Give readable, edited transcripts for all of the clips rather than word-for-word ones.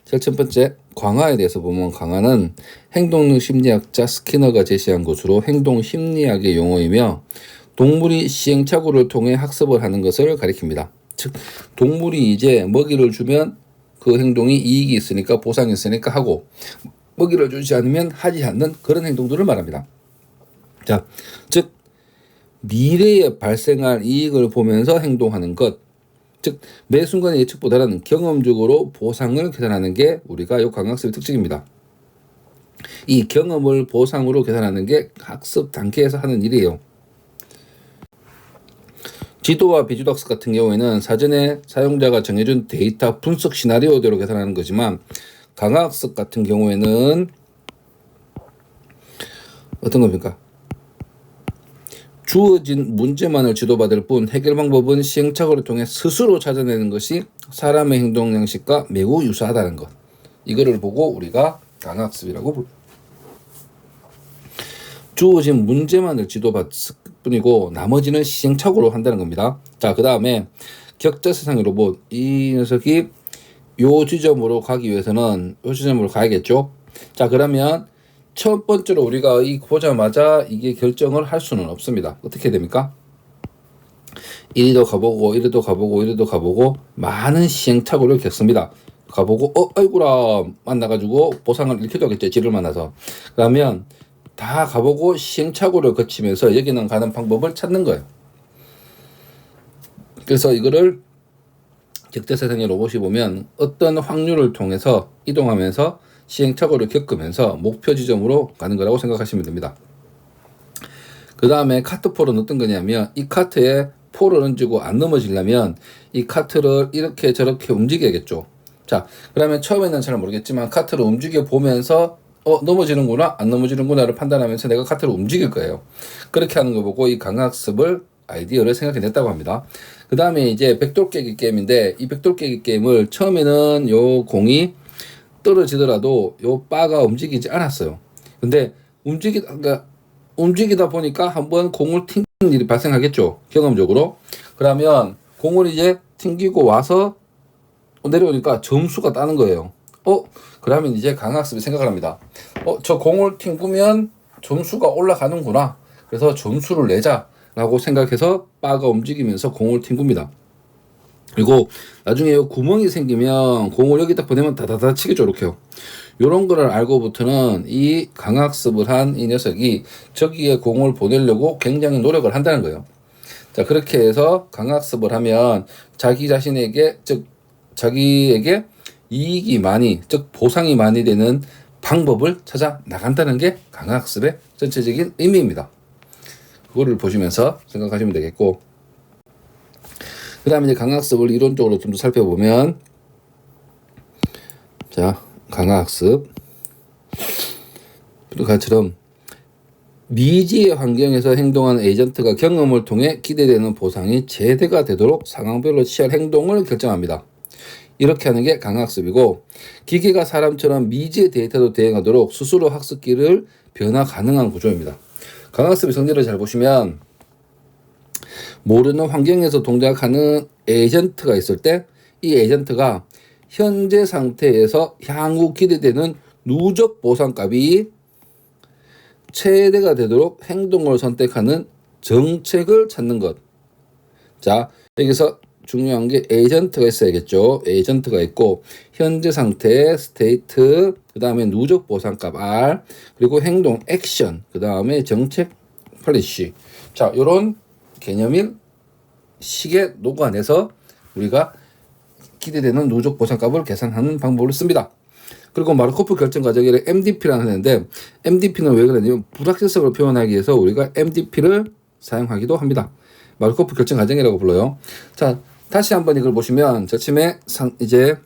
제일 첫 번째, 광화에 대해서 보면 광화는 행동능 심리학자 스키너가 제시한 것으로 행동 심리학의 용어이며 동물이 시행착오를 통해 학습을 하는 것을 가리킵니다. 즉, 동물이 이제 먹이를 주면 그 행동이 이익이 있으니까 보상이 있으니까 하고 먹이를 주지 않으면 하지 않는 그런 행동들을 말합니다. 자, 즉 미래에 발생할 이익을 보면서 행동하는 것, 즉 매 순간의 예측보다는 경험적으로 보상을 계산하는 게 우리가 이 광학습의 특징입니다. 이 경험을 보상으로 계산하는 게 학습 단계에서 하는 일이에요. 지도와 비주도 학습 같은 경우에는 사전에 사용자가 정해준 데이터 분석 시나리오대로 계산하는 거지만 강화학습 같은 경우에는 어떤 겁니까? 주어진 문제만을 지도받을 뿐 해결 방법은 시행착오를 통해 스스로 찾아내는 것이 사람의 행동 양식과 매우 유사하다는 것. 이거를 보고 우리가 강화학습이라고 부릅니다. 주어진 문제만을 지도받을 뿐이고 나머지는 시행착오로 한다는 겁니다. 자, 그 다음에 격자세상의 로봇. 이 녀석이 요 지점으로 가기 위해서는 요 지점으로 가야겠죠. 자, 그러면 첫 번째로 우리가 이 보자마자 이게 결정을 할 수는 없습니다. 어떻게 됩니까? 이리도 가보고 이리도 가보고 이리도 가보고 많은 시행착오를 겪습니다. 가보고 아이구라 만나가지고 보상을 이렇게 하겠죠. 지를 만나서. 그러면 다 가보고 시행착오를 거치면서 여기는 가는 방법을 찾는 거예요. 그래서 이거를 격자세상의 로봇이 보면 어떤 확률을 통해서 이동하면서 시행착오를 겪으면서 목표 지점으로 가는 거라고 생각하시면 됩니다. 그 다음에 카트폴은 어떤 거냐면 이 카트에 폴을 얹고 안 넘어지려면 이 카트를 이렇게 저렇게 움직여야겠죠. 자, 그러면 처음에는 잘 모르겠지만 카트를 움직여 보면서 넘어지는구나 안 넘어지는구나를 판단하면서 내가 카트를 움직일 거예요. 그렇게 하는 거 보고 이 강학습을 아이디어를 생각해냈다고 합니다. 그 다음에 이제 백돌 깨기 게임인데 이 백돌 깨기 게임을 처음에는 요 공이 떨어지더라도 요 바가 움직이지 않았어요. 근데 움직이다 보니까 한번 공을 튕기는 일이 발생하겠죠. 경험적으로. 그러면 공을 이제 튕기고 와서 내려오니까 점수가 따는 거예요. 그러면 이제 강학습이 생각을 합니다. 저 공을 튕기면 점수가 올라가는구나. 그래서 점수를 내자라고 생각해서 바가 움직이면서 공을 튕깁니다. 그리고 나중에 구멍이 생기면 공을 여기다 보내면 다다다 치겠죠. 이렇게요. 요런 거를 알고부터는 이 강학습을 한 이 녀석이 저기에 공을 보내려고 굉장히 노력을 한다는 거예요. 자, 그렇게 해서 강학습을 하면 자기 자신에게, 즉 자기에게 이익이 많이, 즉 보상이 많이 되는 방법을 찾아 나간다는 게 강학습의 전체적인 의미입니다. 그거를 보시면서 생각하시면 되겠고, 그 다음에 이제 강학습을 이론적으로 좀 더 살펴보면, 자, 강학습. 그처럼 미지의 환경에서 행동하는 에이전트가 경험을 통해 기대되는 보상이 제대가 되도록 상황별로 취할 행동을 결정합니다. 이렇게 하는 게 강학습이고, 기계가 사람처럼 미지의 데이터도 대응하도록 스스로 학습기를 변화 가능한 구조입니다. 강학습의 성질을 잘 보시면 모르는 환경에서 동작하는 에이전트가 있을 때 이 에이전트가 현재 상태에서 향후 기대되는 누적 보상값이 최대가 되도록 행동을 선택하는 정책을 찾는 것. 자, 여기서 중요한 게 에이전트가 있어야겠죠. 에이전트가 있고 현재 상태 스테이트, 그 다음에 누적 보상값 R, 그리고 행동 액션, 그 다음에 정책 폴리시. 자, 이런 개념을 식에 녹아내서 우리가 기대되는 누적 보상값을 계산하는 방법을 씁니다. 그리고 마르코프 결정 과정을 MDP라는 하는데, MDP는 왜 그러냐면 불확실성을 표현하기 위해서 우리가 MDP를 사용하기도 합니다. 마르코프 결정 과정이라고 불러요. 자, 다시 한번 이걸 보시면 저침에 이제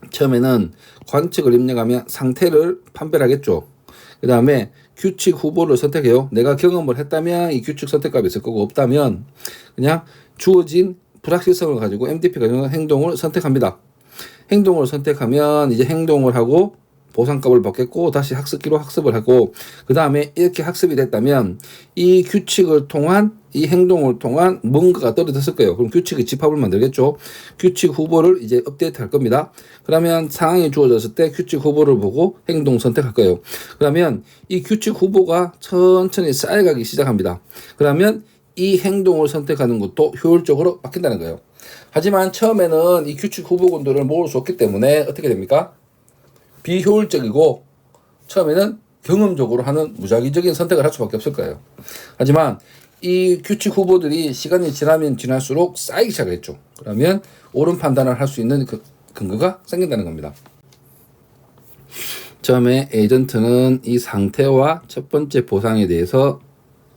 처음에는 관측을 입력하면 상태를 판별하겠죠. 그 다음에 규칙 후보를 선택해요. 내가 경험을 했다면 이 규칙 선택값이 있을 거고, 없다면 그냥 주어진 불확실성을 가지고 MDP 가지고 행동을 선택합니다. 행동을 선택하면 이제 행동을 하고 보상값을 받겠고, 다시 학습기로 학습을 하고, 그 다음에 이렇게 학습이 됐다면 이 규칙을 통한 이 행동을 통한 뭔가가 떨어졌을 거예요. 그럼 규칙의 집합을 만들겠죠. 규칙 후보를 이제 업데이트 할 겁니다. 그러면 상황이 주어졌을 때 규칙 후보를 보고 행동 선택할 거예요. 그러면 이 규칙 후보가 천천히 쌓여가기 시작합니다. 그러면 이 행동을 선택하는 것도 효율적으로 바뀐다는 거예요. 하지만 처음에는 이 규칙 후보군들을 모을 수 없기 때문에 어떻게 됩니까? 비효율적이고 처음에는 경험적으로 하는 무작위적인 선택을 할 수밖에 없을 거예요. 하지만 이 규칙 후보들이 시간이 지나면 지날수록 쌓이기 시작했죠. 그러면 옳은 판단을 할 수 있는 그 근거가 생긴다는 겁니다. 처음에 에이전트는 이 상태와 첫 번째 보상에 대해서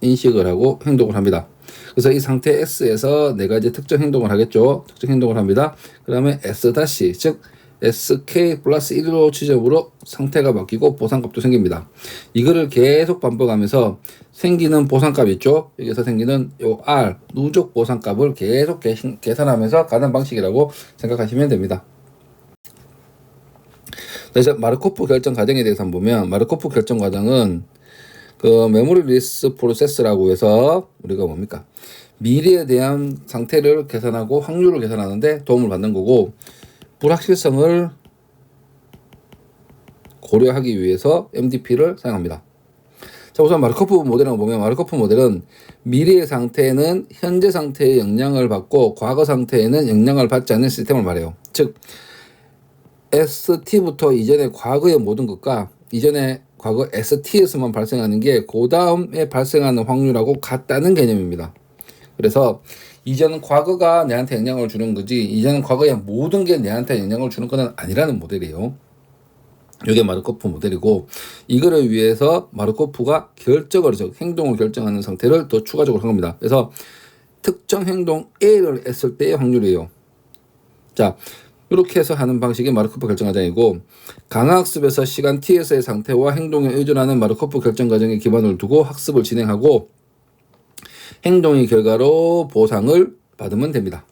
인식을 하고 행동을 합니다. 그래서 이 상태 S에서 네 가지 특정 행동을 하겠죠. 특정 행동을 합니다. 그러면 S 다시 즉 SK 플러스 1로 지점으로 상태가 바뀌고 보상값도 생깁니다. 이거를 계속 반복하면서 생기는 보상값 있죠. 여기서 생기는 요 R 누적 보상값을 계속 계산하면서 가는 방식이라고 생각하시면 됩니다. 그래서 마르코프 결정 과정에 대해서 한번 보면 마르코프 결정 과정은 그 메모리 리리스 프로세스라고 해서 우리가 뭡니까? 미래에 대한 상태를 계산하고 확률을 계산하는데 도움을 받는 거고 불확실성을 고려하기 위해서 MDP를 사용합니다. 자, 우선 마르코프 모델을 보면 마르코프 모델은 미래의 상태는 현재 상태에 영향을 받고 과거 상태에는 영향을 받지 않는 시스템을 말해요. 즉 ST부터 이전의 과거의 모든 것과 이전의 과거 ST에서만 발생하는 게 그 다음에 발생하는 확률하고 같다는 개념입니다. 그래서 이전 과거가 내한테 영향을 주는 거지 이전 과거의 모든 게 내한테 영향을 주는 건 아니라는 모델이에요. 이게 마르코프 모델이고 이거를 위해서 마르코프가 결정을 해서 행동을 결정하는 상태를 더 추가적으로 한 겁니다. 그래서 특정 행동 A를 했을 때의 확률이에요. 자, 이렇게 해서 하는 방식이 마르코프 결정 과정이고 강화학습에서 시간 T에서의 상태와 행동에 의존하는 마르코프 결정 과정에 기반을 두고 학습을 진행하고 행동의 결과로 보상을 받으면 됩니다.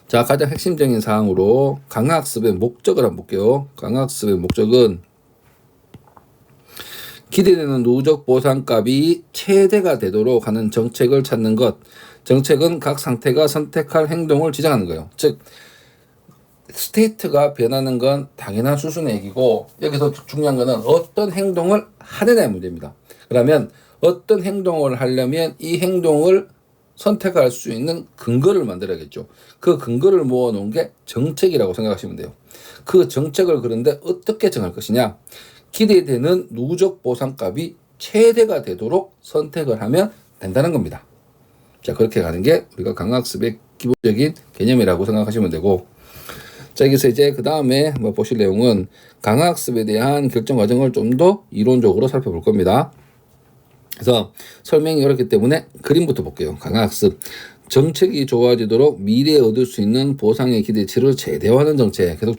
자, 가장 핵심적인 사항으로 강화학습의 목적을 한번 볼게요. 강화학습의 목적은 기대되는 누적 보상값이 최대가 되도록 하는 정책을 찾는 것. 정책은 각 상태가 선택할 행동을 지정하는 거예요. 즉 스테이트가 변하는 건 당연한 수준의 얘기고 여기서 중요한 거는 어떤 행동을 하느냐의 문제입니다. 그러면 어떤 행동을 하려면 이 행동을 선택할 수 있는 근거를 만들어야겠죠. 그 근거를 모아놓은 게 정책이라고 생각하시면 돼요. 그 정책을 그런데 어떻게 정할 것이냐. 기대되는 누적 보상값이 최대가 되도록 선택을 하면 된다는 겁니다. 자, 그렇게 가는 게 우리가 강학습의 기본적인 개념이라고 생각하시면 되고 자, 여기서 이제 그 다음에 뭐 보실 내용은 강학습에 대한 결정 과정을 좀 더 이론적으로 살펴볼 겁니다. 그래서 설명이 어렵기 때문에 그림부터 볼게요. 강학습. 정책이 좋아지도록 미래에 얻을 수 있는 보상의 기대치를 최대화하는 정책. 계속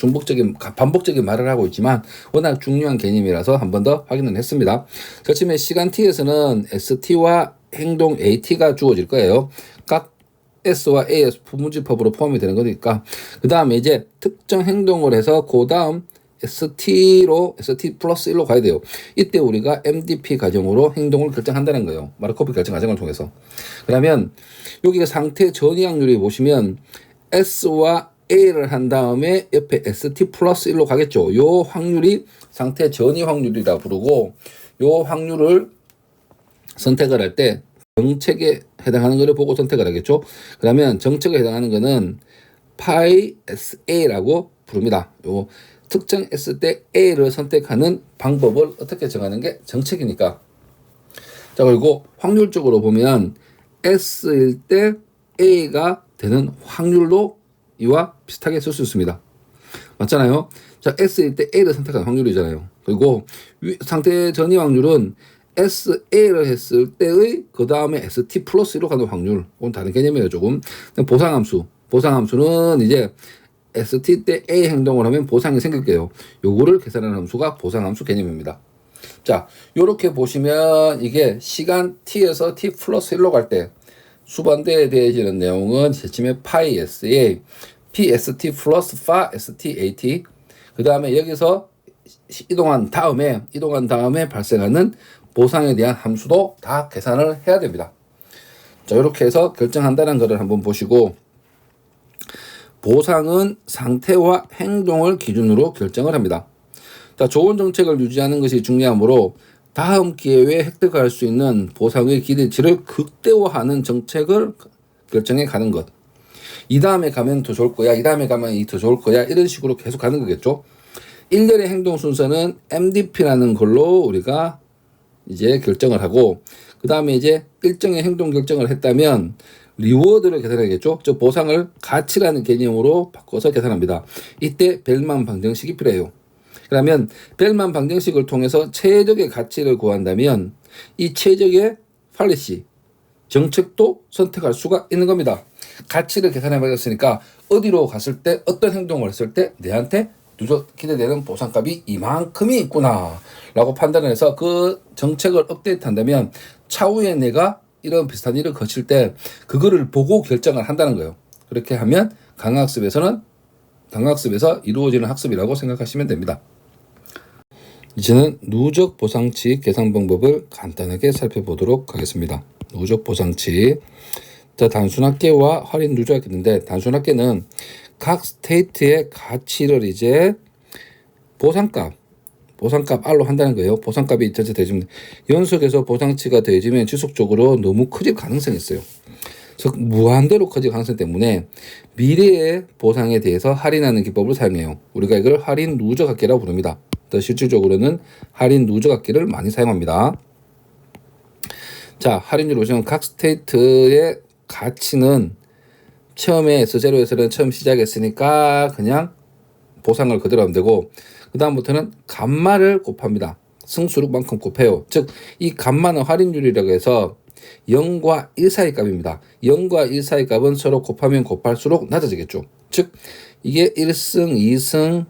반복적인 말을 하고 있지만 워낙 중요한 개념이라서 한 번 더 확인을 했습니다. 그렇지만 시간 T에서는 ST와 행동 AT가 주어질 거예요. 각 S와 A의 부문집합으로 포함이 되는 거니까 그 다음에 이제 특정 행동을 해서 그 다음 ST 플러스 1로 가야 돼요. 이때 우리가 MDP 과정으로 행동을 결정한다는 거예요. 마르코프 결정 과정을 통해서. 그러면 여기가 상태 전이 확률이 보시면 S와 A를 한 다음에 옆에 ST 플러스 1로 가겠죠. 요 확률이 상태 전이 확률이라 부르고 요 확률을 선택을 할 때 정책에 해당하는 것을 보고 선택을 하겠죠. 그러면 정책에 해당하는 것은 파이 SA라고 부릅니다. 요 특정 S 때 A를 선택하는 방법을 어떻게 정하는 게 정책이니까. 자, 그리고 확률적으로 보면 S일 때 A가 되는 확률도 이와 비슷하게 쓸 수 있습니다. 맞잖아요. 자, S일 때 A를 선택하는 확률이잖아요. 그리고 상태 전이 확률은 SA를 했을 때의 그 다음에 ST 플러스로 가는 확률. 그건 다른 개념이에요, 조금. 보상함수. 보상함수는 이제 ST 때 A 행동을 하면 보상이 생길 거예요. 요거를 계산하는 함수가 보상함수 개념입니다. 자, 요렇게 보시면 이게 시간 T에서 T 플러스 1로 갈 때 수반대에 대해지는 내용은 제침의 파이 SA, PST 플러스 파 STAT. 그 다음에 여기서 이동한 다음에 발생하는 보상에 대한 함수도 다 계산을 해야 됩니다. 자, 이렇게 해서 결정한다는 것을 한번 보시고, 보상은 상태와 행동을 기준으로 결정을 합니다. 자, 좋은 정책을 유지하는 것이 중요하므로 다음 기회에 획득할 수 있는 보상의 기대치를 극대화하는 정책을 결정해 가는 것. 이 다음에 가면 더 좋을 거야, 이 다음에 가면 이 더 좋을 거야, 이런 식으로 계속 가는 거겠죠. 일련의 행동 순서는 MDP라는 걸로 우리가 이제 결정을 하고, 그 다음에 이제 일정의 행동 결정을 했다면 리워드를 계산하겠죠. 저 보상을 가치라는 개념으로 바꿔서 계산합니다. 이때 벨만 방정식이 필요해요. 그러면 벨만 방정식을 통해서 최적의 가치를 구한다면 이 최적의 팔리시 정책도 선택할 수가 있는 겁니다. 가치를 계산해 버렸으니까 어디로 갔을 때 어떤 행동을 했을 때 내한테 누적 기대되는 보상값이 이만큼이 있구나 라고 판단을 해서 그 정책을 업데이트한다면 차후에 내가 이런 비슷한 일을 거칠 때 그거를 보고 결정을 한다는 거예요. 그렇게 하면 강학습에서 이루어지는 학습이라고 생각하시면 됩니다. 이제는 누적 보상치 계산 방법을 간단하게 살펴보도록 하겠습니다. 누적 보상치. 자, 단순합계와 할인 누적합계 있는데, 단순합계는 각 스테이트의 가치를 이제 보상값 R로 한다는 거예요. 보상값이 전체 더해지면 연속해서 보상치가 더해지면 지속적으로 너무 커질 가능성이 있어요. 즉 무한대로 커질 가능성 때문에 미래의 보상에 대해서 할인하는 기법을 사용해요. 우리가 이걸 할인 누적합계라고 부릅니다. 더 실질적으로는 할인 누적합계를 많이 사용합니다. 자, 할인율 보시면 각 스테이트의 가치는 처음에 S0에서는 처음 시작했으니까 그냥 보상을 그대로 하면 되고, 그 다음부터는 감마를 곱합니다. 승수력만큼 곱해요. 즉 이 감마는 할인율이라고 해서 0과 1 사이 값입니다. 0과 1 사이 값은 서로 곱하면 곱할수록 낮아지겠죠. 즉 이게 1승, 2승,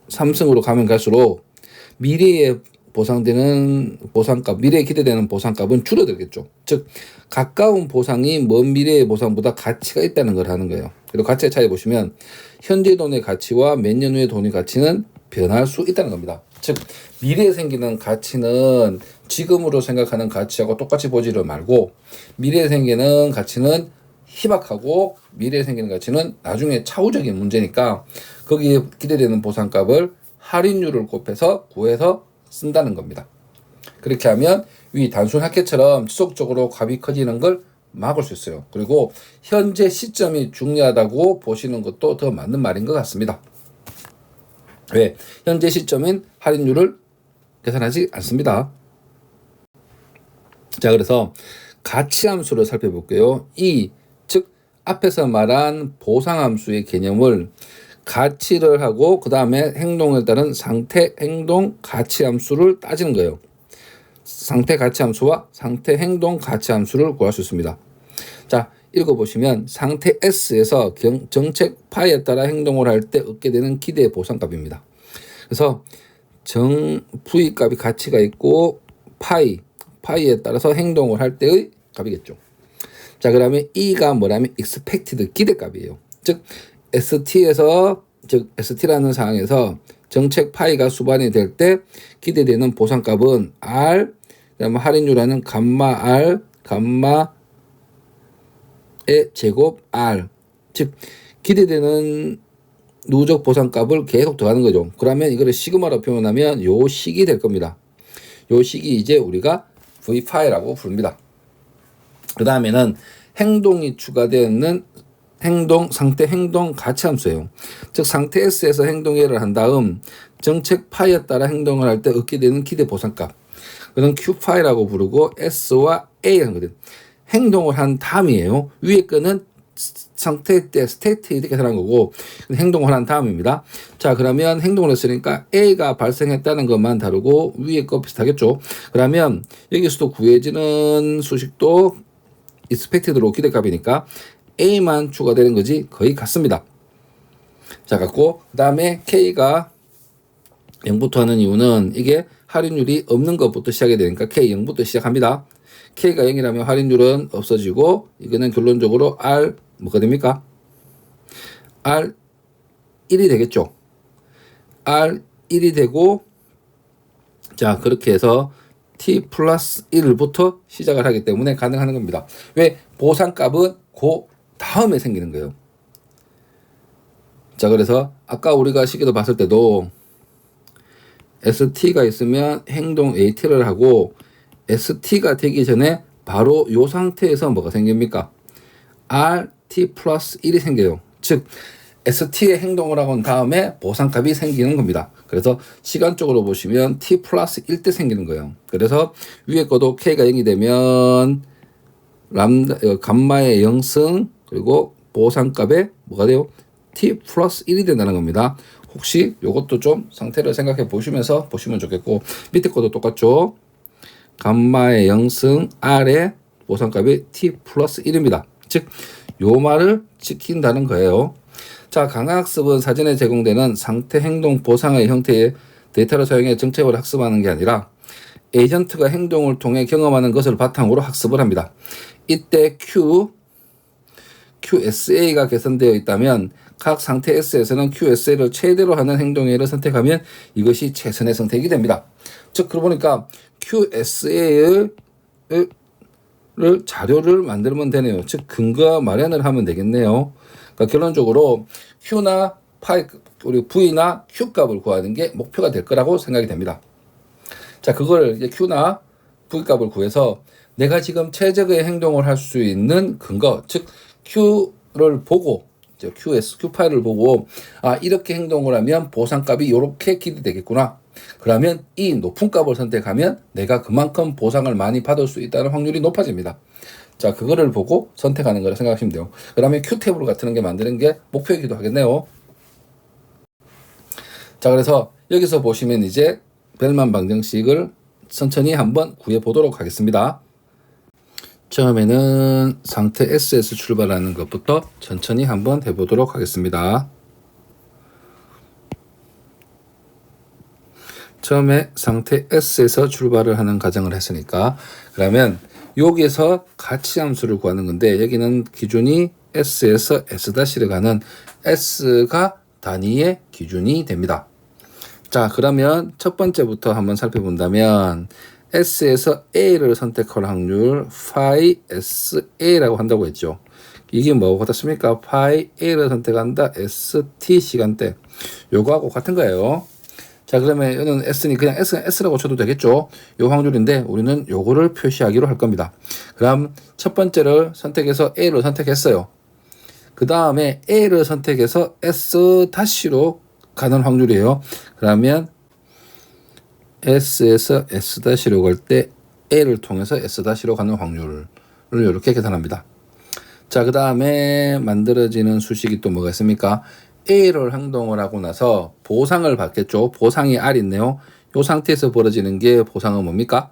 3승으로 가면 갈수록 미래에 보상되는 보상값, 미래에 기대되는 보상값은 줄어들겠죠. 즉 가까운 보상이 먼 미래의 보상보다 가치가 있다는 걸 하는 거예요. 그리고 가치의 차이 보시면 현재 돈의 가치와 몇 년 후의 돈의 가치는 변할 수 있다는 겁니다. 즉 미래에 생기는 가치는 지금으로 생각하는 가치하고 똑같이 보지를 말고, 미래에 생기는 가치는 희박하고 미래에 생기는 가치는 나중에 차후적인 문제니까 거기에 기대되는 보상값을 할인율을 곱해서 구해서 쓴다는 겁니다. 그렇게 하면 위 단순 합계처럼 지속적으로 값이 커지는 걸 막을 수 있어요. 그리고 현재 시점이 중요하다고 보시는 것도 더 맞는 말인 것 같습니다. 왜? 현재 시점인 할인율을 계산하지 않습니다. 자, 그래서 가치함수를 살펴볼게요. 즉 앞에서 말한 보상함수의 개념을 가치를 하고 그 다음에 행동에 따른 상태, 행동, 가치함수를 따지는 거예요. 상태 가치함수와 상태 행동 가치함수를 구할 수 있습니다. 자, 읽어보시면 상태 S에서 정책 파이에 따라 행동을 할 때 얻게 되는 기대 보상값입니다. 그래서 V 값이 가치가 있고 파이에 따라서 행동을 할 때의 값이겠죠. 자, 그러면 E가 뭐냐면 expected 기대값이에요. 즉 ST라는 상황에서 정책 파이가 수반이 될 때 기대되는 보상값은 R, 그다음에 할인율하는 감마 R, 감마의 제곱 R, 즉 기대되는 누적 보상값을 계속 더하는 거죠. 그러면 이거를 시그마로 표현하면 요 식이 될 겁니다. 요 식이 이제 우리가 V5라고 부릅니다. 그 다음에는 행동이 추가되는 상태 행동 가치함수예요. 즉 상태 S에서 행동 A를 한 다음 정책 파이에 따라 행동을 할 때 얻게 되는 기대 보상값, 그건 Q5라고 부르고 S와 A라는 거든. 행동을 한 다음이에요. 위에 거는 상태 때 스테이트 이렇게 계산한 거고 행동을 한 다음입니다. 자, 그러면 행동을 했으니까 A가 발생했다는 것만 다르고 위에 거 비슷하겠죠. 그러면 여기서도 구해지는 수식도 expected로 기대값이니까 A만 추가되는 거지 거의 같습니다. 자, 같고 그 다음에 K가 0부터 하는 이유는 이게 할인율이 없는 것부터 시작이 되니까 K 0부터 시작합니다. K가 0이라면 할인율은 없어지고 이거는 결론적으로 R 뭐가 됩니까? R 1이 되겠죠. R 1이 되고, 자, 그렇게 해서 T 플러스 1부터 시작을 하기 때문에 가능한 겁니다. 왜? 보상값은 그 다음에 생기는 거예요. 자, 그래서 아까 우리가 시계도 봤을 때도 ST가 있으면 행동 AT를 하고 ST가 되기 전에 바로 이 상태에서 뭐가 생깁니까? RT 플러스 1이 생겨요. 즉 ST의 행동을 하고 다음에 보상값이 생기는 겁니다. 그래서 시간적으로 보시면 T 플러스 1 때 생기는 거예요. 그래서 위에 것도 K가 0이 되면 감마의 0승 그리고 보상값에 뭐가 돼요? T 플러스 1이 된다는 겁니다. 혹시 이것도 좀 상태를 생각해 보시면서 보시면 좋겠고, 밑에 것도 똑같죠. 감마의 0승 R의 보상값이 T 플러스 1입니다. 즉, 요 말을 지킨다는 거예요. 자, 강화학습은 사전에 제공되는 상태 행동 보상의 형태의 데이터를 사용해 정책을 학습하는 게 아니라 에이전트가 행동을 통해 경험하는 것을 바탕으로 학습을 합니다. 이때 QSA가 개선되어 있다면 각 상태 S에서는 QSA를 최대로 하는 행동을 선택하면 이것이 최선의 선택이 됩니다. 즉, 그러고 보니까 QSA를 자료를 만들면 되네요. 즉, 근거 마련을 하면 되겠네요. 그러니까 결론적으로 Q나 파이, 우리 V나 Q 값을 구하는 게 목표가 될 거라고 생각이 됩니다. 자, 그걸 이제 Q나 V 값을 구해서 내가 지금 최적의 행동을 할 수 있는 근거, 즉 Q를 보고 Q 파일을 보고 이렇게 행동을 하면 보상값이 이렇게 기대되겠구나. 그러면 이 높은 값을 선택하면 내가 그만큼 보상을 많이 받을 수 있다는 확률이 높아집니다. 자, 그거를 보고 선택하는 거라 생각하시면 돼요. 그 다음에 Q탭으로 같은 게 만드는 게 목표이기도 하겠네요. 자, 그래서 여기서 보시면 이제 벨만 방정식을 천천히 한번 구해 보도록 하겠습니다. 처음에는 상태 S에서 출발하는 것부터 천천히 한번 해보도록 하겠습니다. 처음에 상태 S에서 출발을 하는 가정을 했으니까 그러면 여기에서 가치함수를 구하는 건데 여기는 기준이 S에서 S-를 가는 S가 단위의 기준이 됩니다. 자, 그러면 첫 번째부터 한번 살펴본다면 S에서 A를 선택할 확률 phi SA라고 한다고 했죠. 이게 뭐하고 같았습니까? phi A를 선택한다 ST 시간대. 요거하고 같은 거예요. 자, 그러면 이거는 S니 그냥 S라고 쳐도 되겠죠. 요 확률인데 우리는 요거를 표시하기로 할 겁니다. 그럼 첫 번째를 선택해서 A를 선택했어요. 그 다음에 A를 선택해서 S-로 가는 확률이에요. 그러면 S에서 S-로 갈 때 A를 통해서 S-로 가는 확률을 이렇게 계산합니다. 자, 그 다음에 만들어지는 수식이 또 뭐가 있습니까? A를 행동을 하고 나서 보상을 받겠죠. 보상이 R 있네요. 이 상태에서 벌어지는 게 보상은 뭡니까?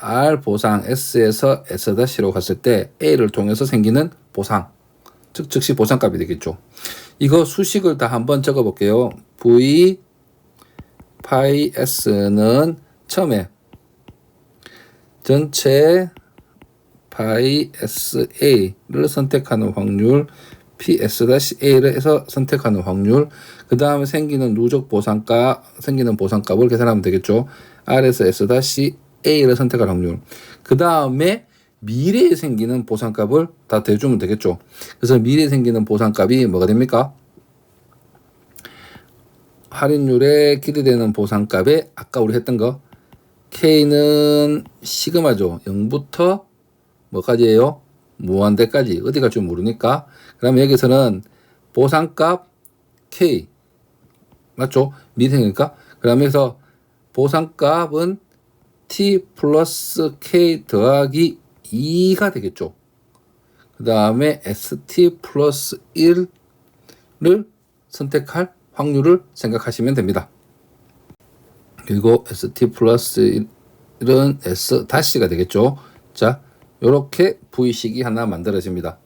R 보상 S에서 S-로 갔을 때 A를 통해서 생기는 보상. 즉시 보상값이 되겠죠. 이거 수식을 다 한번 적어 볼게요. V 파이 S는 처음에 전체 파이 SA를 선택하는 확률, PS-A를 해서 선택하는 확률, 그 다음에 생기는 누적 보상값, 생기는 보상값을 계산하면 되겠죠. R에서 S-A를 선택할 확률. 그 다음에 미래에 생기는 보상값을 다 대주면 되겠죠. 그래서 미래에 생기는 보상값이 뭐가 됩니까? 할인율에 기대되는 보상값에 아까 우리 했던 거 K는 시그마죠. 0부터 뭐까지예요? 무한대까지 어디 갈 줄 모르니까 그러면 여기서는 보상값 K 맞죠? 미생이니까 그러면 여기서 보상값은 T 플러스 K 더하기 2가 되겠죠. 그 다음에 ST 플러스 1을 선택할 확률을 생각하시면 됩니다. 그리고 ST 플러스 1은 S-가 되겠죠. 자, 요렇게 V식이 하나 만들어집니다.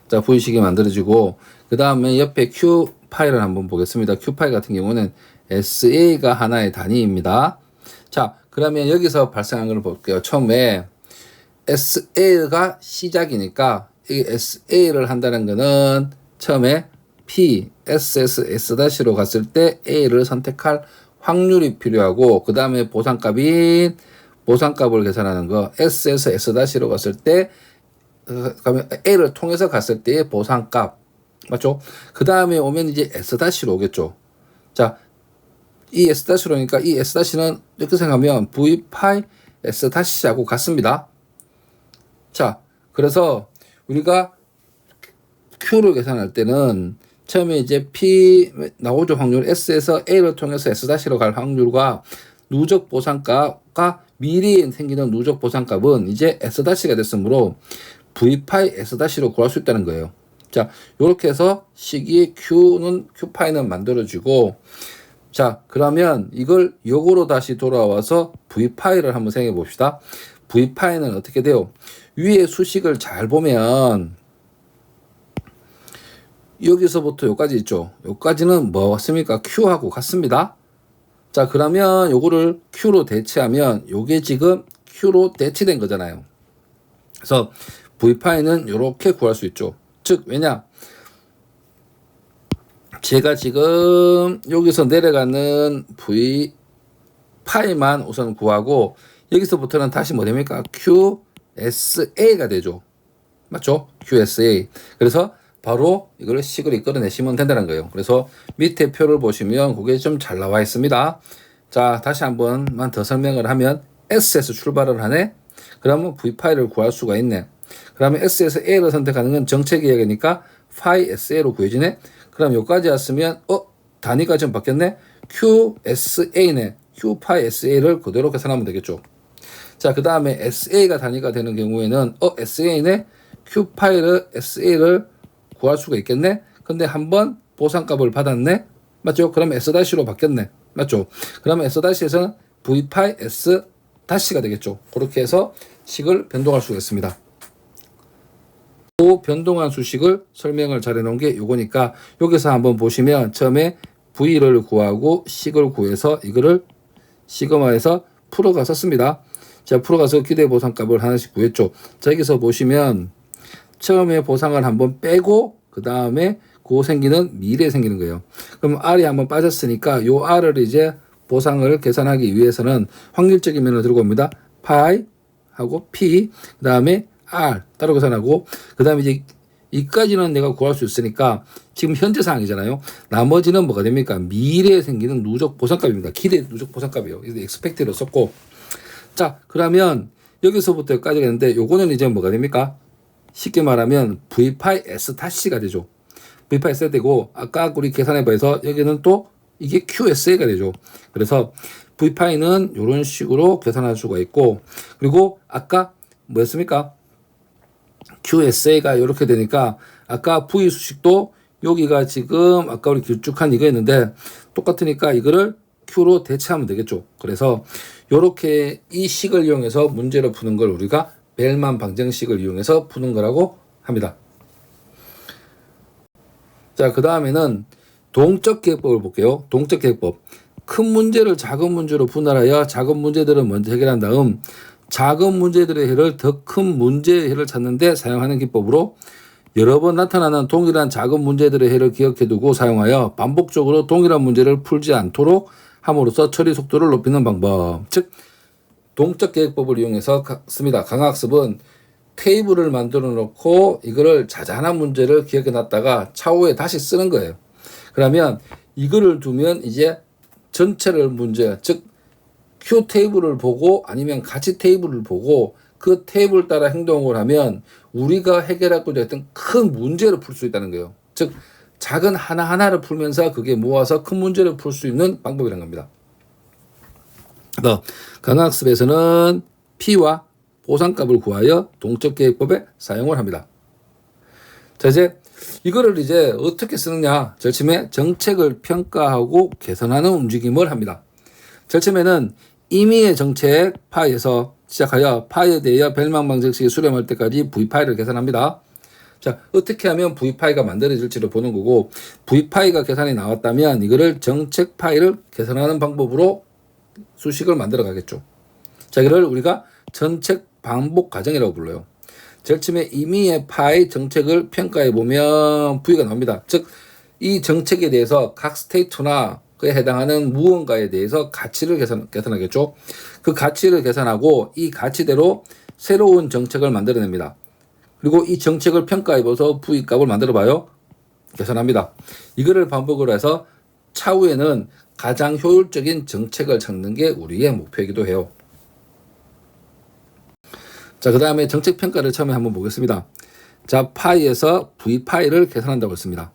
자, V식이 만들어지고 그 다음에 옆에 Q 파일을 한번 보겠습니다. Q 파일 같은 경우는 SA가 하나의 단위입니다. 자, 그러면 여기서 발생한 걸 볼게요. 처음에 SA가 시작이니까 이 SA를 한다는 거는 처음에 P, SS, S-로 갔을 때 A를 선택할 확률이 필요하고 그 다음에 보상값을 계산하는 거 S에서 S-로 갔을 때 가면 A를 통해서 갔을 때의 보상값. 맞죠? 그 다음에 오면 이제 S-로 오겠죠. 자, 이 S-로니까 이 S-는 이렇게 생각하면 V 파이 S-하고 같습니다. 자, 그래서 우리가 Q를 계산할 때는 처음에 이제 P 나오죠. 확률 S에서 A를 통해서 S-로 갈 확률과 누적 보상값과 미래에 생기는 누적 보상값은 이제 S-가 됐으므로 V 파이 S-로 구할 수 있다는 거예요. 자, 요렇게 해서 식이 Q파이는 만들어지고, 자, 그러면 이걸 역으로 다시 돌아와서 V파이를 한번 생각해 봅시다. V파이는 어떻게 돼요? 위에 수식을 잘 보면, 여기서부터 여기까지 있죠. 여기까지는 뭐습니까? Q하고 같습니다. 자, 그러면 요거를 Q로 대체하면 요게 지금 Q로 대체된 거잖아요. 그래서 V파이는 요렇게 구할 수 있죠. 즉, 왜냐? 제가 지금 여기서 내려가는 V파이만 우선 구하고 여기서부터는 다시 뭐 됩니까? QSA가 되죠. 맞죠? QSA. 그래서 바로 이걸 식을 이끌어내시면 된다는 거예요. 그래서 밑에 표를 보시면 그게 좀 잘 나와 있습니다. 자, 다시 한 번만 더 설명을 하면 S에서 출발을 하네. 그러면 V파이를 구할 수가 있네. 그러면 S에서 A를 선택하는 건 정체 계획이니까 파이 SA로 구해지네. 그럼 여기까지 왔으면 단위가 좀 바뀌었네. QSA네. Q파이 SA를 그대로 계산하면 되겠죠. 자, 그 다음에 SA가 단위가 되는 경우에는 SA네. Q파이를 SA를 구할 수가 있겠네. 근데 한번 보상값을 받았네. 맞죠? 그럼 S-로 바뀌었네. 맞죠? 그러면 S-에서는 V파이 S-가 되겠죠. 그렇게 해서 식을 변동할 수가 있습니다. 그 변동한 수식을 설명을 잘 해놓은 게 요거니까 여기서 한번 보시면 처음에 V를 구하고 식을 구해서 이거를 시그마에서 풀어가서 씁니다. 자, 풀어가서 기대 보상값을 하나씩 구했죠. 자, 여기서 보시면 처음에 보상을 한번 빼고 그 다음에 그 생기는 미래에 생기는 거예요. 그럼 R이 한번 빠졌으니까 요 R을 이제 보상을 계산하기 위해서는 확률적인 면을 들고 옵니다. 파이 하고 P 그 다음에 R 따로 계산하고 그 다음에 이제 이까지는 내가 구할 수 있으니까 지금 현재 상황이잖아요. 나머지는 뭐가 됩니까? 미래에 생기는 누적 보상값입니다. 기대 누적 보상값이에요. 그래서 expected로 썼고 자 그러면 여기서부터 여기까지 했는데 요거는 이제 뭐가 됩니까? 쉽게 말하면 V파이 S-가 되죠. V파이 S 되고 아까 우리 계산해 봐서 여기는 또 이게 QSA가 되죠. 그래서 V파이는 이런 식으로 계산할 수가 있고 그리고 아까 뭐였습니까? QSA가 이렇게 되니까 아까 V 수식도 여기가 지금 아까 우리 길쭉한 이거였는데 똑같으니까 이거를 Q로 대체하면 되겠죠. 그래서 이렇게 이 식을 이용해서 문제를 푸는 걸 우리가 벨만 방정식을 이용해서 푸는 거라고 합니다. 자, 그 다음에는 동적 계획법을 볼게요. 동적 계획법. 큰 문제를 작은 문제로 분할하여 작은 문제들을 먼저 해결한 다음 작은 문제들의 해를 더 큰 문제의 해를 찾는데 사용하는 기법으로 여러 번 나타나는 동일한 작은 문제들의 해를 기억해두고 사용하여 반복적으로 동일한 문제를 풀지 않도록 함으로써 처리 속도를 높이는 방법. 즉 동적 계획법을 이용해서 씁니다. 강학습은 테이블을 만들어 놓고 이거를 자잘한 문제를 기억해 놨다가 차후에 다시 쓰는 거예요. 그러면 이거를 두면 이제 전체를 문제, 즉 Q 테이블을 보고 아니면 가치 테이블을 보고 그 테이블 따라 행동을 하면 우리가 해결하고자 했던 큰 문제를 풀 수 있다는 거예요. 즉 작은 하나하나를 풀면서 그게 모아서 큰 문제를 풀 수 있는 방법이라는 겁니다. 강학습에서는 P와 보상값을 구하여 동적 계획법에 사용을 합니다. 자, 이제 이거를 이제 어떻게 쓰느냐? 제일 처음에 정책을 평가하고 개선하는 움직임을 합니다. 제일 처음에는 임의의 정책 파이에서 시작하여 파이에 대하여 벨만 방정식이 수렴할 때까지 V파이를 계산합니다. 자, 어떻게 하면 V파이가 만들어질지를 보는 거고 V파이가 계산이 나왔다면 이거를 정책 파이를 계산하는 방법으로 수식을 만들어 가겠죠. 자, 이걸 우리가 전책 반복 과정이라고 불러요. 제일 처음에 임의의 파이 정책을 평가해 보면 V가 나옵니다. 즉, 이 정책에 대해서 각 스테이트나 그에 해당하는 무언가에 대해서 가치를 계산하겠죠. 그 가치를 계산하고 이 가치대로 새로운 정책을 만들어냅니다. 그리고 이 정책을 평가해봐서 V값을 만들어봐요. 계산합니다. 이거를 반복을 해서 차후에는 가장 효율적인 정책을 찾는 게 우리의 목표이기도 해요. 자, 그 다음에 정책 평가를 처음에 한번 보겠습니다. 자, 파이에서 V 파이를 계산한다고 했습니다.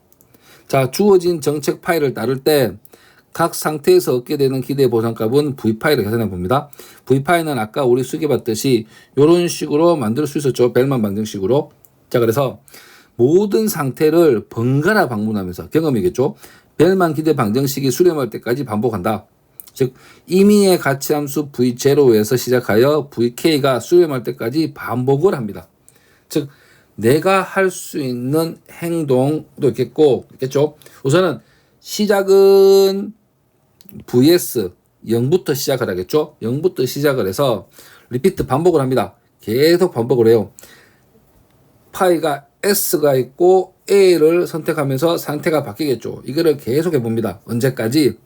자, 주어진 정책 파이를 따를 때 각 상태에서 얻게 되는 기대 보상값은 V 파이를 계산해 봅니다. V 파이는 아까 우리 수계 봤듯이 이런 식으로 만들 수 있었죠. 벨만 방정식으로. 자, 그래서 모든 상태를 번갈아 방문하면서 경험이겠죠. 벨만 기대 방정식이 수렴할 때까지 반복한다. 즉 임의의 가치함수 V0에서 시작하여 VK가 수렴할 때까지 반복을 합니다. 즉 내가 할 수 있는 행동도 있겠죠. 우선은 시작은 VS 0부터 시작을 하겠죠. 0부터 시작을 해서 리피트 반복을 합니다. 계속 반복을 해요. 파이가 S가 있고 A를 선택하면서 상태가 바뀌겠죠. 이거를 계속 해봅니다. 언제까지?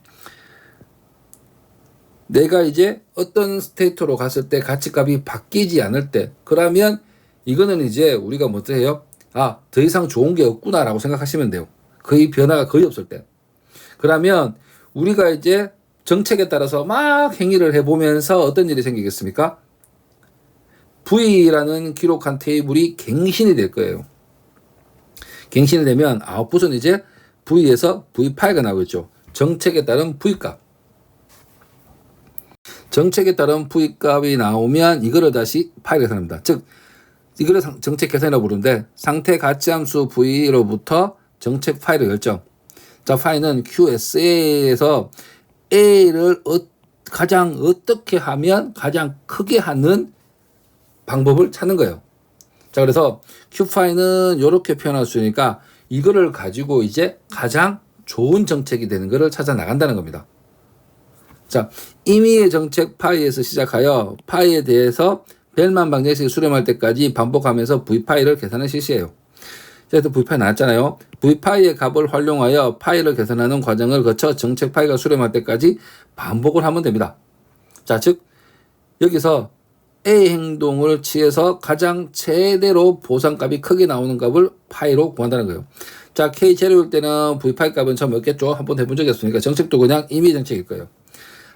내가 이제 어떤 스테이트로 갔을 때 가치값이 바뀌지 않을 때, 그러면 이거는 이제 우리가 뭐 해요? 아, 더 이상 좋은 게 없구나라고 생각하시면 돼요. 거의 변화가 거의 없을 때. 그러면 우리가 이제 정책에 따라서 막 행위를 해보면서 어떤 일이 생기겠습니까? V라는 기록한 테이블이 갱신이 될 거예요. 갱신이 되면 아웃풋은 이제 V에서 V8가 나오겠죠. 정책에 따른 V값. 정책에 따른 V값이 나오면 이거를 다시 파일 계산합니다. 즉 이거를 정책 계산이라고 부르는데 상태 가치함수 V로부터 정책 파일을 결정. 자, 파일은 QSA에서 A를 가장 어떻게 하면 가장 크게 하는 방법을 찾는 거예요. 자, 그래서 Q파이는 이렇게 표현할 수 있으니까 이거를 가지고 이제 가장 좋은 정책이 되는 것을 찾아 나간다는 겁니다. 자, 임의의 정책 파이에서 시작하여 파이에 대해서 벨만 방정식을 수렴할 때까지 반복하면서 V파이를 계산을 실시해요. 그래서 V파이 나왔잖아요. V파이의 값을 활용하여 파이를 계산하는 과정을 거쳐 정책 파이가 수렴할 때까지 반복을 하면 됩니다. 자, 즉 여기서 A 행동을 취해서 가장 최대로 보상값이 크게 나오는 값을 파이로 구한다는 거예요. 자, K0일 때는 V파이 값은 처음 없겠죠. 한번 해본 적이 없으니까 정책도 그냥 임의 정책일 거예요.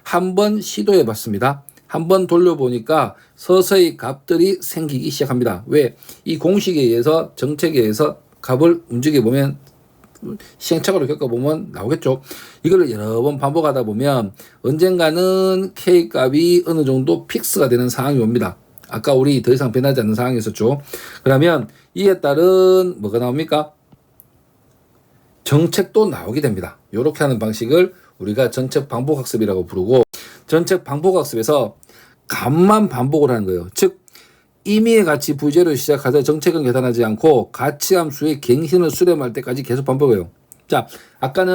한번 시도해 봤습니다. 한번 돌려보니까 서서히 값들이 생기기 시작합니다. 왜? 이 공식에 의해서 정책에 의해서 값을 움직여 보면 시행착오를 겪어보면 나오겠죠. 이걸 여러 번 반복하다 보면 언젠가는 K값이 어느 정도 픽스가 되는 상황이 옵니다. 아까 우리 더 이상 변하지 않는 상황이 있었죠. 그러면 이에 따른 뭐가 나옵니까? 정책도 나오게 됩니다. 이렇게 하는 방식을 우리가 정책 반복학습이라고 부르고, 정책 반복학습에서 값만 반복을 하는 거예요. 즉 임의의 가치 V0로 시작해서 정책은 계산하지 않고 가치함수의 갱신을 수렴할 때까지 계속 반복해요. 자, 아까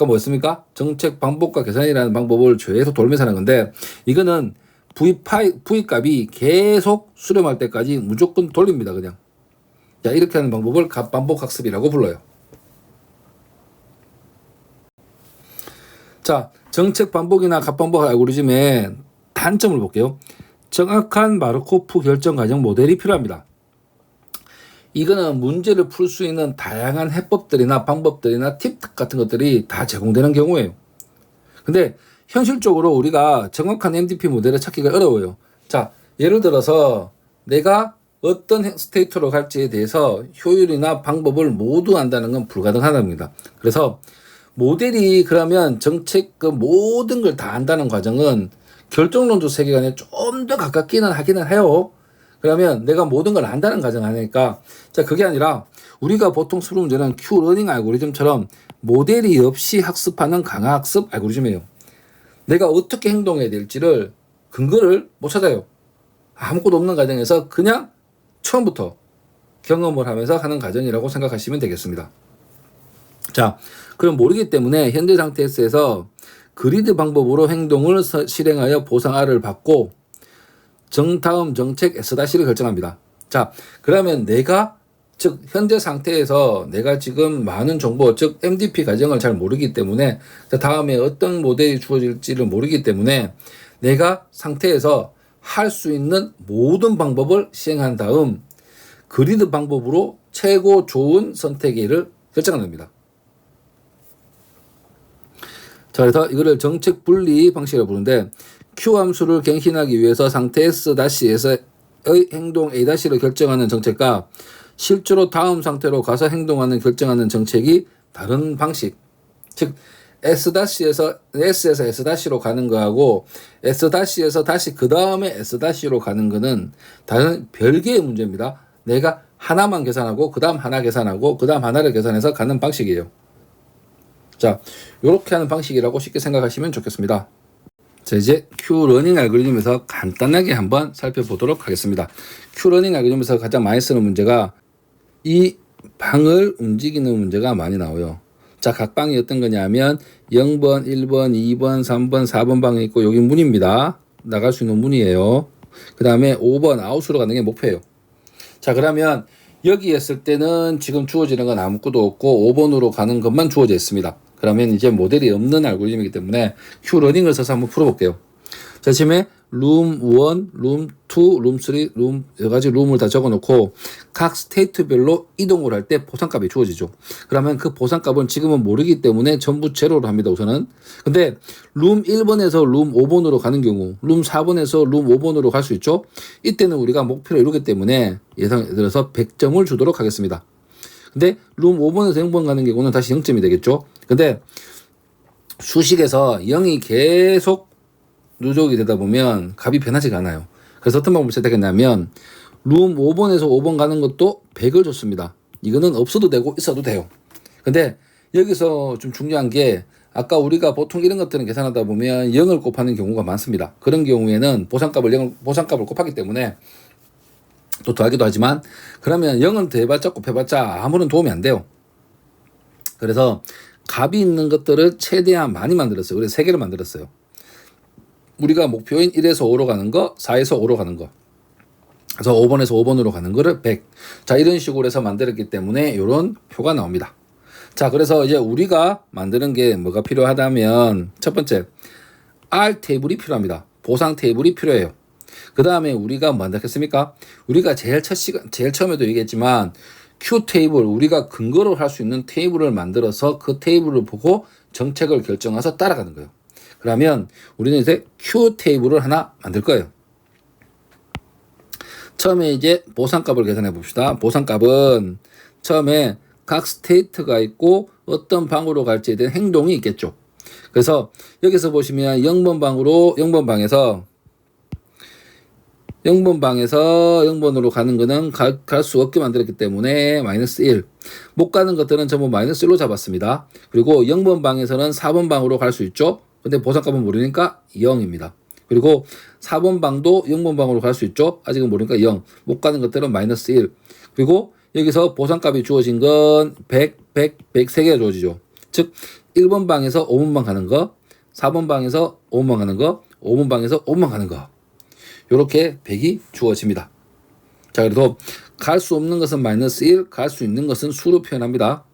뭐였습니까? 정책 반복과 계산이라는 방법을 계속 돌면서 하는 건데, 이거는 V값이 계속 수렴할 때까지 무조건 돌립니다. 그냥. 자, 이렇게 하는 방법을 값 반복학습이라고 불러요. 자, 정책 반복이나 값 반복 알고리즘의 단점을 볼게요. 정확한 마르코프 결정 과정 모델이 필요합니다. 이거는 문제를 풀 수 있는 다양한 해법들이나 방법들이나 팁 같은 것들이 다 제공되는 경우예요. 근데 현실적으로 우리가 정확한 MDP 모델을 찾기가 어려워요. 자, 예를 들어서 내가 어떤 스테이트로 갈지에 대해서 효율이나 방법을 모두 안다는 건 불가능하답니다. 그래서 모델이 그러면 정책 그 모든 걸 다 안다는 과정은 결정론적 세계관에 좀 더 가깝기는 하기는 해요. 그러면 내가 모든 걸 안다는 과정 아니니까. 자, 그게 아니라 우리가 보통 수능 문제는 Q러닝 알고리즘처럼 모델이 없이 학습하는 강화학습 알고리즘이에요. 내가 어떻게 행동해야 될지를 근거를 못 찾아요. 아무것도 없는 과정에서 그냥 처음부터 경험을 하면서 하는 과정이라고 생각하시면 되겠습니다. 자, 그럼 모르기 때문에 현재 상태에서 그리드 방법으로 행동을 실행하여 보상 R을 받고 다음 정책 S-를 결정합니다. 자, 그러면 즉 현재 상태에서 내가 지금 많은 정보, 즉 MDP 과정을 잘 모르기 때문에 다음에 어떤 모델이 주어질지를 모르기 때문에 내가 상태에서 할 수 있는 모든 방법을 시행한 다음 그리드 방법으로 최고 좋은 선택을 결정하는 겁니다. 자, 그래서 이거를 정책 분리 방식이라고 부르는데 Q 함수를 갱신하기 위해서 상태 S-에서의 행동 A-를 결정하는 정책과 실제로 다음 상태로 가서 행동하는 결정하는 정책이 다른 방식. 즉 S-에서 S에서 S-로 가는 거하고 S-에서 다시 그 다음에 S-로 가는 거는 다른 별개의 문제입니다. 내가 하나만 계산하고 그 다음 하나 계산하고 그 다음 하나를 계산해서 가는 방식이에요. 자, 이렇게 하는 방식이라고 쉽게 생각하시면 좋겠습니다. 자, 이제 Q러닝 알고리즘에서 간단하게 한번 살펴보도록 하겠습니다. Q러닝 알고리즘에서 가장 많이 쓰는 문제가 이 방을 움직이는 문제가 많이 나와요. 자, 각 방이 어떤 거냐면 0번, 1번, 2번, 3번, 4번 방이 있고 여기 문입니다. 나갈 수 있는 문이에요. 그 다음에 5번 아웃으로 가는 게 목표예요. 자, 그러면 여기 했을 때는 지금 주어지는 건 아무것도 없고 5번으로 가는 것만 주어져 있습니다. 그러면 이제 모델이 없는 알고리즘이기 때문에 Q러닝을 써서 한번 풀어볼게요. 자, 지금에 룸 1, 룸 2, 룸 3, 룸 여러 가지 룸을 다 적어놓고 각 스테이트별로 이동을 할 때 보상값이 주어지죠. 그러면 그 보상값은 지금은 모르기 때문에 전부 제로로 합니다. 우선은. 근데 룸 1번에서 룸 5번으로 가는 경우, 룸 4번에서 룸 5번으로 갈 수 있죠. 이때는 우리가 목표를 이루기 때문에 예를 들어서 100점을 주도록 하겠습니다. 근데 룸 5번에서 0번 가는 경우는 다시 0점이 되겠죠. 근데 수식에서 0이 계속 누적이 되다 보면 값이 변하지가 않아요. 그래서 어떤 방법을 선택했냐면 룸 5번에서 5번 가는 것도 100을 줬습니다. 이거는 없어도 되고 있어도 돼요. 근데 여기서 좀 중요한 게 아까 우리가 보통 이런 것들은 계산하다 보면 0을 곱하는 경우가 많습니다. 그런 경우에는 보상값을 곱하기 때문에 또 더하기도 하지만 그러면 0은 더해봤자 곱해봤자 아무런 도움이 안 돼요. 그래서 값이 있는 것들을 최대한 많이 만들었어요. 그래서 3개를 만들었어요. 우리가 목표인 1에서 5로 가는 거, 4에서 5로 가는 거. 그래서 5번에서 5번으로 가는 거를 100. 자, 이런 식으로 해서 만들었기 때문에 이런 표가 나옵니다. 자, 그래서 이제 우리가 만드는 게 뭐가 필요하다면 첫 번째, R 테이블이 필요합니다. 보상 테이블이 필요해요. 그 다음에 우리가 뭐 한다겠습니까? 우리가 제일 처음에도 얘기했지만 Q 테이블, 우리가 근거로 할 수 있는 테이블을 만들어서 그 테이블을 보고 정책을 결정해서 따라가는 거예요. 그러면 우리는 이제 Q 테이블을 하나 만들 거예요. 처음에 이제 보상값을 계산해 봅시다. 보상값은 처음에 각 스테이트가 있고 어떤 방으로 갈지에 대한 행동이 있겠죠. 그래서 여기서 보시면 0번 방에서 0번으로 가는 거는 갈 수 없게 만들었기 때문에 마이너스 1. 못 가는 것들은 전부 마이너스 1로 잡았습니다. 그리고 0번 방에서는 4번 방으로 갈 수 있죠. 근데 보상값은 모르니까 0입니다. 그리고 4번 방도 0번 방으로 갈 수 있죠. 아직은 모르니까 0. 못 가는 것들은 마이너스 1. 그리고 여기서 보상값이 주어진 건 100, 3개가 주어지죠. 즉 1번 방에서 5번 방 가는 거, 4번 방에서 5번 방 가는 거, 5번 방에서 5번 방 가는 거. 이렇게 100이 주어집니다. 자, 그래도 갈 수 없는 것은 마이너스 1, 갈 수 있는 것은 수로 표현합니다.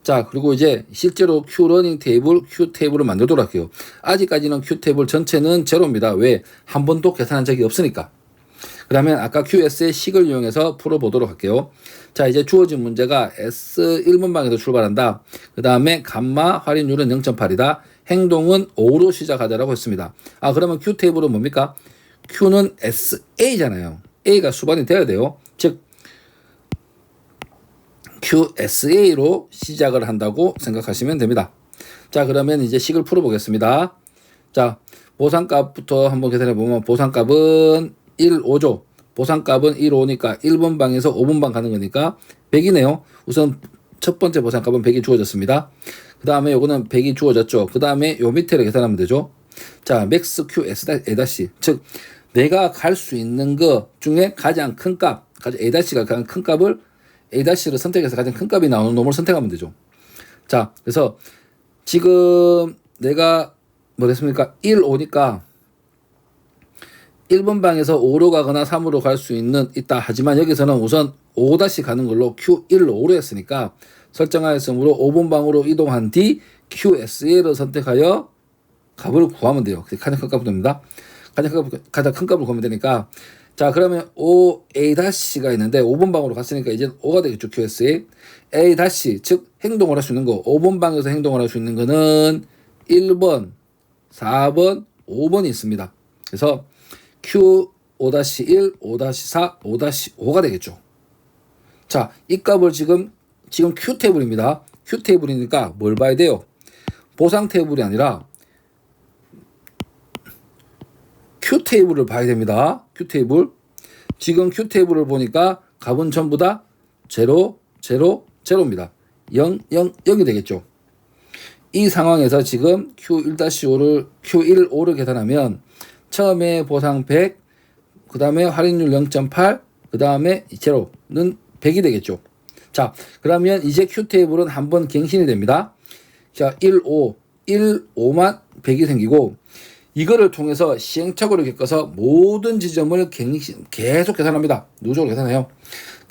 자, 그리고 이제 실제로 Q러닝 테이블, Q 테이블을 만들도록 할게요. 아직까지는 Q 테이블 전체는 제로입니다. 왜? 한 번도 계산한 적이 없으니까. 그러면 아까 QS의 식을 이용해서 풀어보도록 할게요. 자, 이제 주어진 문제가 S1번 방에서 출발한다. 그 다음에 감마 할인율은 0.8이다. 행동은 5로 시작하자라고 했습니다. 아, 그러면 Q 테이블은 뭡니까? Q는 SA잖아요. A가 수반이 되어야 돼요. 즉 QSA로 시작을 한다고 생각하시면 됩니다. 자, 그러면 이제 식을 풀어보겠습니다. 자, 보상값부터 한번 계산해 보면 보상값은 1, 5죠. 보상값은 1, 5니까 1번 방에서 5번 방 가는 거니까 100이네요. 우선 첫 번째 보상값은 100이 주어졌습니다. 그 다음에 요거는 100이 주어졌죠. 그 다음에 요 밑에를 계산하면 되죠. 자, 맥스 Q S A-, 즉 내가 갈 수 있는 것 중에 가장 큰 값, A-가 가장 큰 값을 A-를 선택해서 가장 큰 값이 나오는 놈을 선택하면 되죠. 자, 그래서 지금 내가 뭐 됐습니까? 1, 5니까 1번 방에서 5로 가거나 3으로 갈 수 있다. 하지만 여기서는 우선 5 가는 걸로 Q1로 5로 했으니까 설정하였으므로 5번 방으로 이동한 뒤 QSA를 선택하여 값을 구하면 돼요. 가장 큰 값을 됩니다. 가장 큰 값을 구하면 되니까 자, 그러면 OA-가 있는데 5번 방으로 갔으니까 이제 O가 되겠죠. QSA. A-, 즉 행동을 할 수 있는 거. 5번 방에서 행동을 할 수 있는 거는 1번, 4번, 5번이 있습니다. 그래서 Q5-1, 5-4, 5-5가 되겠죠. 자, 이 값을 지금 Q 테이블입니다. Q 테이블이니까 뭘 봐야 돼요? 보상 테이블이 아니라 Q 테이블을 봐야 됩니다. Q 테이블. 지금 Q 테이블을 보니까 값은 전부 다 0, 0, 0입니다. 0, 0, 0이 되겠죠. 이 상황에서 지금 Q1, 5를 계산하면 처음에 보상 100, 그 다음에 할인율 0.8, 그 다음에 0는 100이 되겠죠. 자, 그러면 이제 Q 테이블은 한번 갱신이 됩니다. 자, 1, 5만 100이 생기고 이거를 통해서 시행착오를 겪어서 모든 지점을 계속 계산합니다. 누적으로 계산해요.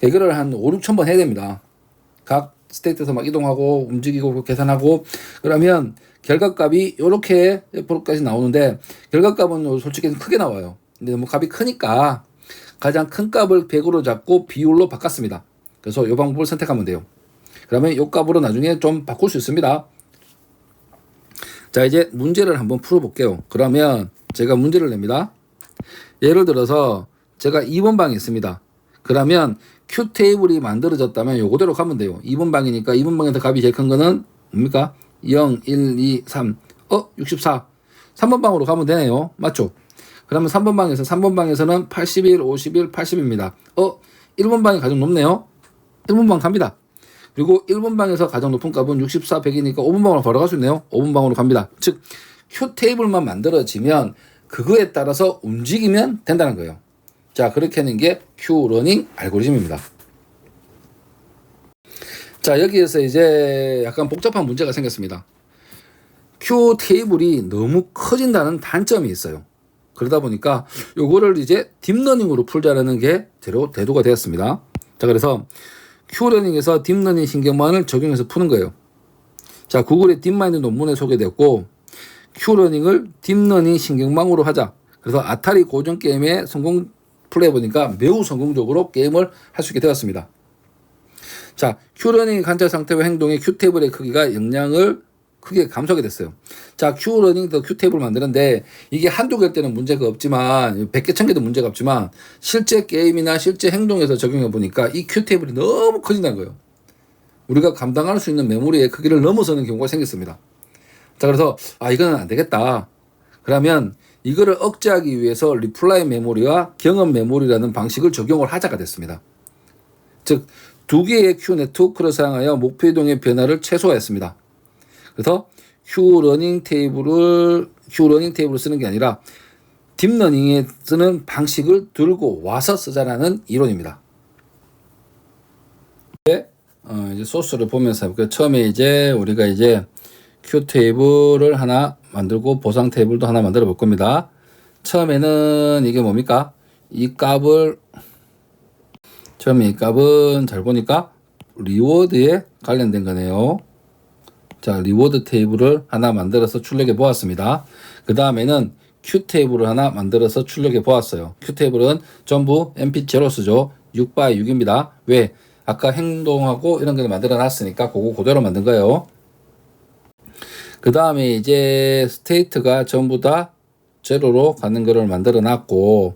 이거를 한 5, 6천 번 해야 됩니다. 각 스테이트에서 막 이동하고 움직이고 계산하고 그러면 결과값이 이렇게 F로까지 나오는데 결과값은 솔직히 크게 나와요. 근데 뭐 값이 크니까 가장 큰 값을 100으로 잡고 비율로 바꿨습니다. 그래서 이 방법을 선택하면 돼요. 그러면 이 값으로 나중에 좀 바꿀 수 있습니다. 자, 이제 문제를 한번 풀어볼게요. 그러면 제가 문제를 냅니다. 예를 들어서 제가 2번 방이 있습니다. 그러면 Q 테이블이 만들어졌다면 요거대로 가면 돼요. 2번 방이니까 2번 방에서 값이 제일 큰 거는 뭡니까? 0, 1, 2, 3. 64. 3번 방으로 가면 되네요. 맞죠? 그러면 3번 방에서는 81, 51, 80입니다. 1번 방이 가장 높네요. 1번 방 갑니다. 그리고 1번 방에서 가장 높은 값은 64, 100이니까 5번 방으로 바로 갈 수 있네요. 5번 방으로 갑니다. 즉, Q 테이블만 만들어지면 그거에 따라서 움직이면 된다는 거예요. 자, 그렇게 하는 게 Q 러닝 알고리즘입니다. 자, 여기에서 이제 약간 복잡한 문제가 생겼습니다. Q 테이블이 너무 커진다는 단점이 있어요. 그러다 보니까 요거를 이제 딥러닝으로 풀자라는 게 대두가 되었습니다. 자, 그래서 Q러닝에서 딥러닝 신경망을 적용해서 푸는 거예요. 자, 구글의 딥마인드 논문에 소개되었고 Q러닝을 딥러닝 신경망으로 하자. 그래서 아타리 고전 게임에 성공 플레이해보니까 매우 성공적으로 게임을 할 수 있게 되었습니다. 자, Q러닝 관찰 상태와 행동의 Q테이블의 크기가 영향을 크게 감소하게 됐어요. 자, Q러닝도 Q테이블 만드는데 이게 한두 개일 때는 문제가 없지만 100개, 1000개도 문제가 없지만 실제 게임이나 실제 행동에서 적용해 보니까 이 Q테이블이 너무 커진다는 거예요. 우리가 감당할 수 있는 메모리의 크기를 넘어서는 경우가 생겼습니다. 자, 그래서 이거는 안 되겠다. 그러면 이거를 억제하기 위해서 리플라이 메모리와 경험 메모리라는 방식을 적용을 하자가 됐습니다. 즉, 두 개의 Q 네트워크를 사용하여 목표 이동의 변화를 최소화했습니다. 그래서 Q러닝 테이블을 쓰는 게 아니라 딥러닝에 쓰는 방식을 들고 와서 쓰자라는 이론입니다. 이제 소스를 보면서 해볼게요. 처음에 이제 우리가 이제 Q 테이블을 하나 만들고 보상 테이블도 하나 만들어 볼 겁니다. 처음에는 이게 뭡니까? 처음에 이 값은 잘 보니까 리워드에 관련된 거네요. 자, 리워드 테이블을 하나 만들어서 출력해 보았습니다. 그 다음에는 Q 테이블을 하나 만들어서 출력해 보았어요. Q 테이블은 전부 MP0 쓰죠. 6x6입니다. 왜? 아까 행동하고 이런 걸 만들어 놨으니까 그거 그대로 만든 거예요. 그 다음에 이제 스테이트가 전부 다 제로로 가는 거를 만들어 놨고,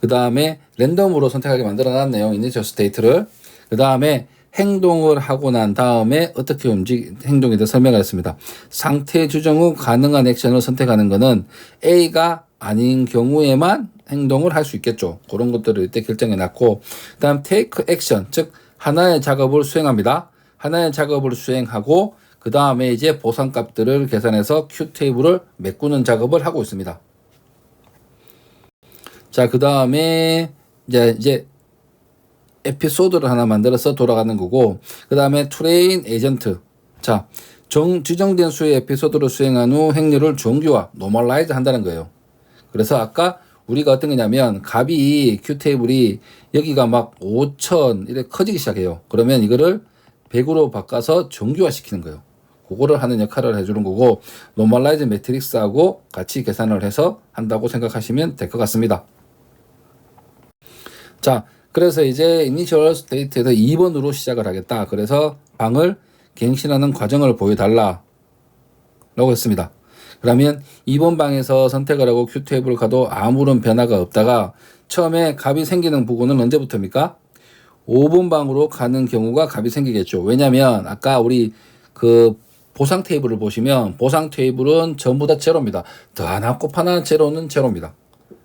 그 다음에 랜덤으로 선택하게 만들어 놨네요. 이니셜 스테이트를. 그 다음에 행동을 하고 난 다음에 어떻게 행동에 대해 설명을 했습니다. 상태 주정 후 가능한 액션을 선택하는 것은 A가 아닌 경우에만 행동을 할 수 있겠죠. 그런 것들을 이때 결정해 놨고, 그 다음 take action, 즉 하나의 작업을 수행합니다. 하나의 작업을 수행하고 그 다음에 이제 보상값들을 계산해서 Q 테이블을 메꾸는 작업을 하고 있습니다. 자, 그 다음에 이제 에피소드를 하나 만들어서 돌아가는 거고, 그 다음에 트레인 에이전트. 자, 지정된 수의 에피소드를 수행한 후 행렬을 정규화, 노멀라이즈 한다는 거예요. 그래서 아까 우리가 어떤 거냐면 값이 Q 테이블이 여기가 막 5000 이렇게 커지기 시작해요. 그러면 이거를 100으로 바꿔서 정규화 시키는 거예요. 그거를 하는 역할을 해주는 거고, 노멀라이즈 매트릭스하고 같이 계산을 해서 한다고 생각하시면 될 것 같습니다. 자, 그래서 이제 이니셜 스테이트에서 2번으로 시작을 하겠다. 그래서 방을 갱신하는 과정을 보여달라 라고 했습니다. 그러면 2번 방에서 선택을 하고 큐 테이블을 가도 아무런 변화가 없다가 처음에 값이 생기는 부분은 언제부터입니까? 5번 방으로 가는 경우가 값이 생기겠죠. 왜냐면 아까 우리 그 보상 테이블을 보시면 보상 테이블은 전부 다 제로입니다. 더 하나 곱하나 제로는 제로입니다.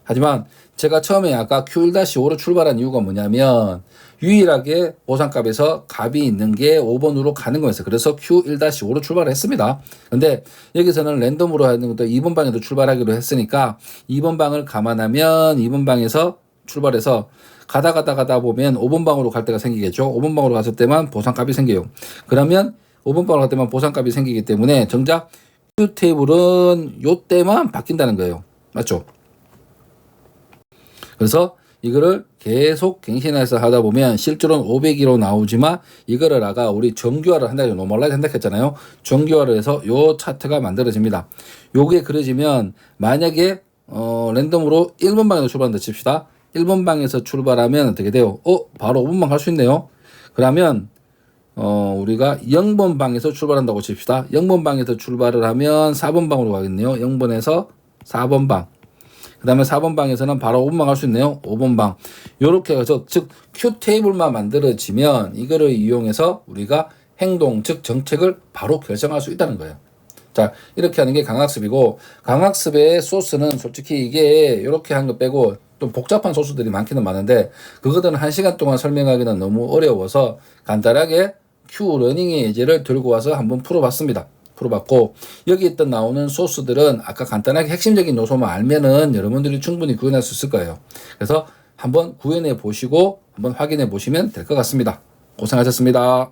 하지만 제가 처음에 아까 Q1-5로 출발한 이유가 뭐냐면 유일하게 보상값에서 값이 있는 게 5번으로 가는 거였어요. 그래서 Q1-5로 출발을 했습니다. 근데 여기서는 랜덤으로 하는 것도 2번 방에도 출발하기로 했으니까 2번 방을 감안하면 2번 방에서 출발해서 가다 보면 5번 방으로 갈 때가 생기겠죠. 5번 방으로 갔을 때만 보상값이 생겨요. 그러면 5번 방으로 갈 때만 보상값이 생기기 때문에 정작 Q 테이블은 요 때만 바뀐다는 거예요. 맞죠? 그래서 이거를 계속 갱신해서 하다 보면 실제로는 500이로 나오지만 이거를 아까 우리 정규화를 한다, 노멀라이즈 한다 했잖아요. 정규화를 해서 요 차트가 만들어집니다. 요게 그려지면 만약에 랜덤으로 1번 방에서 출발한다 칩시다. 1번 방에서 출발하면 어떻게 돼요? 바로 5번 방 갈 수 있네요. 그러면 우리가 0번 방에서 출발한다고 칩시다. 0번 방에서 출발을 하면 4번 방으로 가겠네요. 0번에서 4번 방. 그 다음에 4번 방에서는 바로 5번 방 갈 수 있네요. 5번 방. 요렇게 해서 즉 Q 테이블만 만들어지면 이거를 이용해서 우리가 행동 즉 정책을 바로 결정할 수 있다는 거예요. 자, 이렇게 하는 게 강학습이고 강학습의 소스는 솔직히 이게 이렇게 한 거 빼고 좀 복잡한 소스들이 많기는 많은데 그거들은 1시간 동안 설명하기는 너무 어려워서 간단하게 Q 러닝의 예제를 들고 와서 한번 풀어봤습니다. 풀어봤고 여기 있던 나오는 소스들은 아까 간단하게 핵심적인 요소만 알면은 여러분들이 충분히 구현할 수 있을 거예요. 그래서 한번 구현해 보시고 한번 확인해 보시면 될 것 같습니다. 고생하셨습니다.